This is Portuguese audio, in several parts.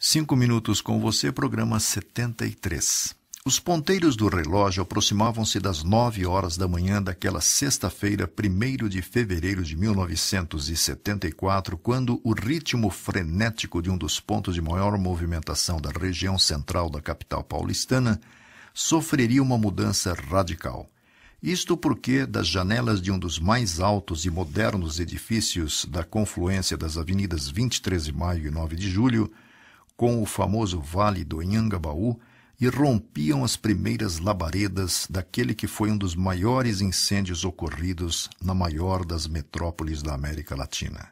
5 minutos com você, programa 73. Os ponteiros do relógio aproximavam-se das 9 horas da manhã daquela sexta-feira, 1º de fevereiro de 1974, quando o ritmo frenético de um dos pontos de maior movimentação da região central da capital paulistana sofreria uma mudança radical. Isto porque, das janelas de um dos mais altos e modernos edifícios da confluência das avenidas 23 de Maio e 9 de Julho, com o famoso Vale do Anhangabaú, irrompiam as primeiras labaredas daquele que foi um dos maiores incêndios ocorridos na maior das metrópoles da América Latina.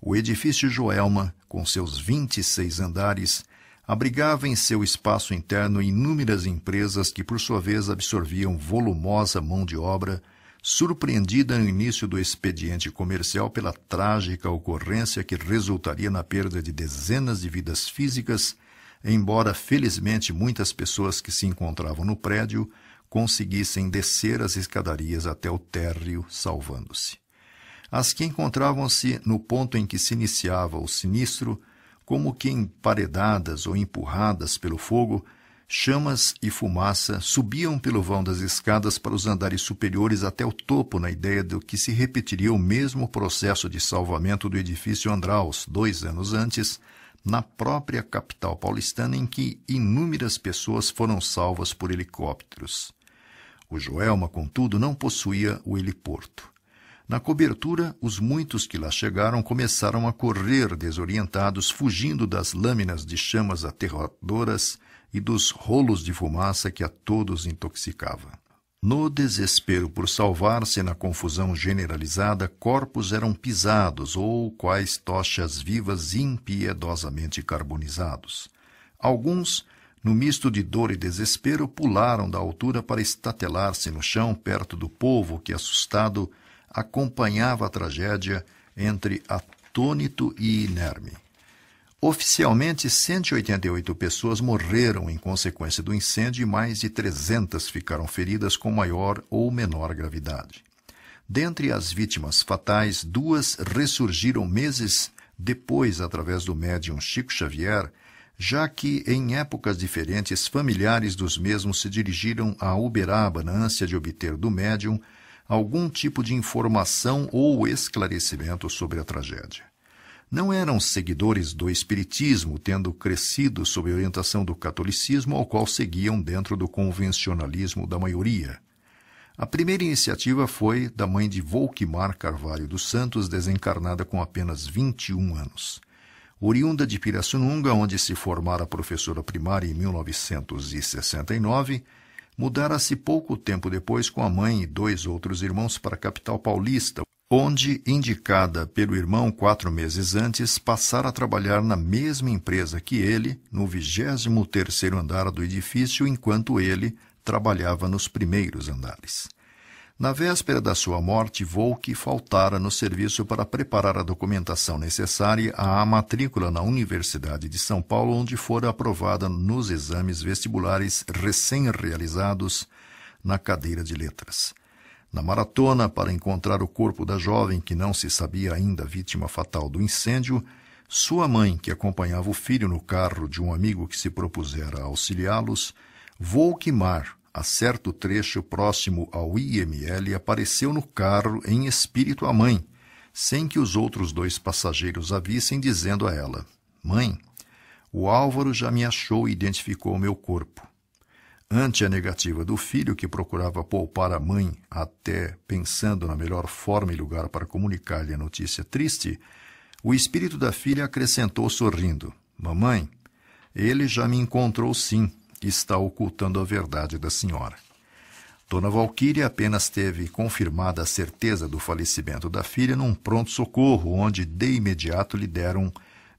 O edifício Joelma, com seus 26 andares, abrigava em seu espaço interno inúmeras empresas que, por sua vez, absorviam volumosa mão de obra, surpreendida no início do expediente comercial pela trágica ocorrência que resultaria na perda de dezenas de vidas físicas, embora, felizmente, muitas pessoas que se encontravam no prédio conseguissem descer as escadarias até o térreo, salvando-se. As que encontravam-se no ponto em que se iniciava o sinistro, como que emparedadas ou empurradas pelo fogo, chamas e fumaça subiam pelo vão das escadas para os andares superiores até o topo, na ideia de que se repetiria o mesmo processo de salvamento do edifício Andraus, 2 anos antes, na própria capital paulistana, em que inúmeras pessoas foram salvas por helicópteros. O Joelma, contudo, não possuía o heliporto. Na cobertura, os muitos que lá chegaram começaram a correr desorientados, fugindo das lâminas de chamas aterradoras e dos rolos de fumaça que a todos intoxicava. No desespero por salvar-se na confusão generalizada, corpos eram pisados ou quais tochas vivas impiedosamente carbonizados. Alguns, no misto de dor e desespero, pularam da altura para estatelar-se no chão perto do povo que, assustado, acompanhava a tragédia entre atônito e inerme. Oficialmente, 188 pessoas morreram em consequência do incêndio e mais de 300 ficaram feridas com maior ou menor gravidade. Dentre as vítimas fatais, 2 ressurgiram meses depois através do médium Chico Xavier, já que, em épocas diferentes, familiares dos mesmos se dirigiram a Uberaba na ânsia de obter do médium algum tipo de informação ou esclarecimento sobre a tragédia. Não eram seguidores do espiritismo, tendo crescido sob a orientação do catolicismo, ao qual seguiam dentro do convencionalismo da maioria. A primeira iniciativa foi da mãe de Volquimar Carvalho dos Santos, desencarnada com apenas 21 anos. Oriunda de Pirassununga, onde se formara professora primária em 1969, mudara-se pouco tempo depois com a mãe e 2 outros irmãos para a capital paulista, onde, indicada pelo irmão 4 meses antes, passara a trabalhar na mesma empresa que ele, no 23º andar do edifício, enquanto ele trabalhava nos primeiros andares. Na véspera da sua morte, Volk faltara no serviço para preparar a documentação necessária à matrícula na Universidade de São Paulo, onde fora aprovada nos exames vestibulares recém-realizados na cadeira de letras. Na maratona para encontrar o corpo da jovem, que não se sabia ainda vítima fatal do incêndio, sua mãe, que acompanhava o filho no carro de um amigo que se propusera a auxiliá-los, Volquimar, a certo trecho próximo ao IML, apareceu no carro em espírito à mãe, sem que os outros 2 passageiros a vissem, dizendo a ela: "Mãe, o Álvaro já me achou e identificou o meu corpo." Ante a negativa do filho, que procurava poupar a mãe, até pensando na melhor forma e lugar para comunicar-lhe a notícia triste, o espírito da filha acrescentou sorrindo: "Mamãe, ele já me encontrou sim. Está ocultando a verdade da senhora." Dona Valquíria apenas teve confirmada a certeza do falecimento da filha num pronto-socorro, onde de imediato lhe deram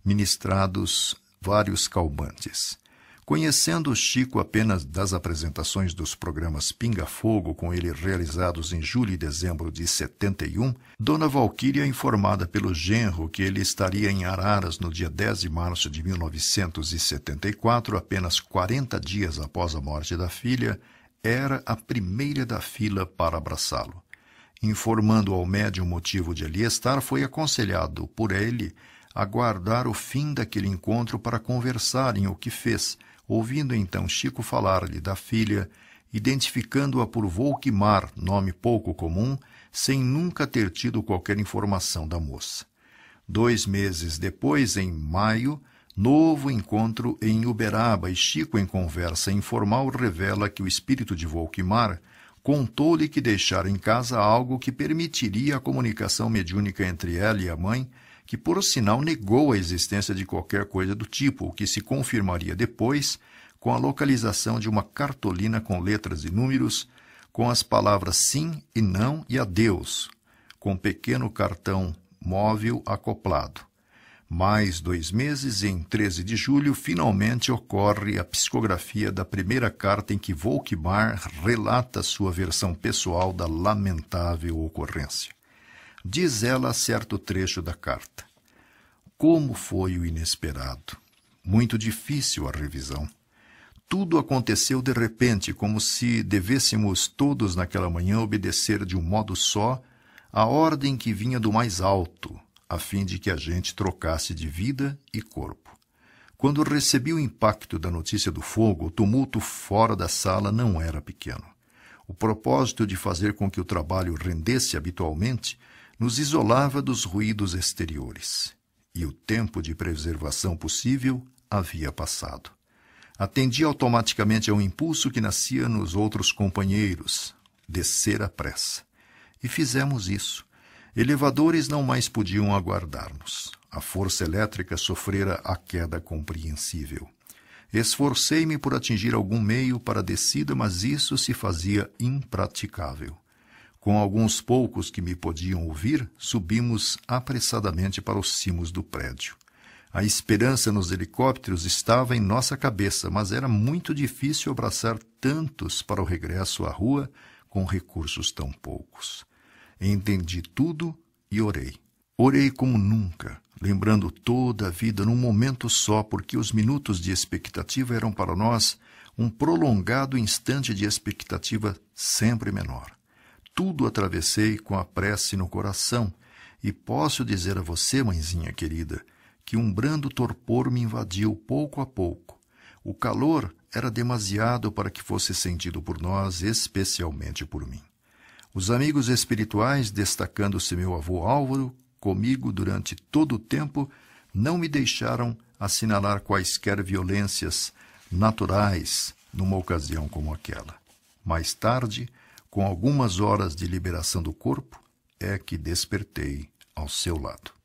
ministrados vários calmantes. Conhecendo Chico apenas das apresentações dos programas Pinga Fogo com ele realizados em julho e dezembro de 71, Dona Valquíria, informada pelo genro que ele estaria em Araras no dia 10 de março de 1974, apenas 40 dias após a morte da filha, era a primeira da fila para abraçá-lo. Informando ao médium o motivo de ali estar, foi aconselhado por ele aguardar o fim daquele encontro para conversarem o que fez, ouvindo então Chico falar-lhe da filha, identificando-a por Volquimar, nome pouco comum, sem nunca ter tido qualquer informação da moça. 2 meses depois, em maio, novo encontro em Uberaba, e Chico, em conversa informal, revela que o espírito de Volquimar contou-lhe que deixara em casa algo que permitiria a comunicação mediúnica entre ela e a mãe, que por sinal negou a existência de qualquer coisa do tipo, o que se confirmaria depois com a localização de uma cartolina com letras e números, com as palavras sim e não e adeus, com pequeno cartão móvel acoplado. Mais 2 meses, em 13 de julho, finalmente ocorre a psicografia da primeira carta em que Volquimar relata sua versão pessoal da lamentável ocorrência. Diz ela certo trecho da carta: como foi o inesperado! Muito difícil a revisão. Tudo aconteceu de repente, como se devêssemos todos naquela manhã obedecer de um modo só a ordem que vinha do mais alto, a fim de que a gente trocasse de vida e corpo. Quando recebi o impacto da notícia do fogo, o tumulto fora da sala não era pequeno. O propósito de fazer com que o trabalho rendesse habitualmente nos isolava dos ruídos exteriores, e o tempo de preservação possível havia passado. Atendi automaticamente ao impulso que nascia nos outros companheiros, descer à pressa. E fizemos isso. Elevadores não mais podiam aguardar-nos. A força elétrica sofrera a queda compreensível. Esforcei-me por atingir algum meio para a descida, mas isso se fazia impraticável. Com alguns poucos que me podiam ouvir, subimos apressadamente para os cimos do prédio. A esperança nos helicópteros estava em nossa cabeça, mas era muito difícil abraçar tantos para o regresso à rua com recursos tão poucos. Entendi tudo e orei. Orei como nunca, lembrando toda a vida num momento só, porque os minutos de expectativa eram para nós um prolongado instante de expectativa sempre menor. Tudo atravessei com a prece no coração, e posso dizer a você, mãezinha querida, que um brando torpor me invadiu pouco a pouco. O calor era demasiado para que fosse sentido por nós, especialmente por mim. Os amigos espirituais, destacando-se meu avô Álvaro, comigo durante todo o tempo, não me deixaram assinalar quaisquer violências naturais numa ocasião como aquela. Mais tarde, com algumas horas de liberação do corpo, é que despertei ao seu lado.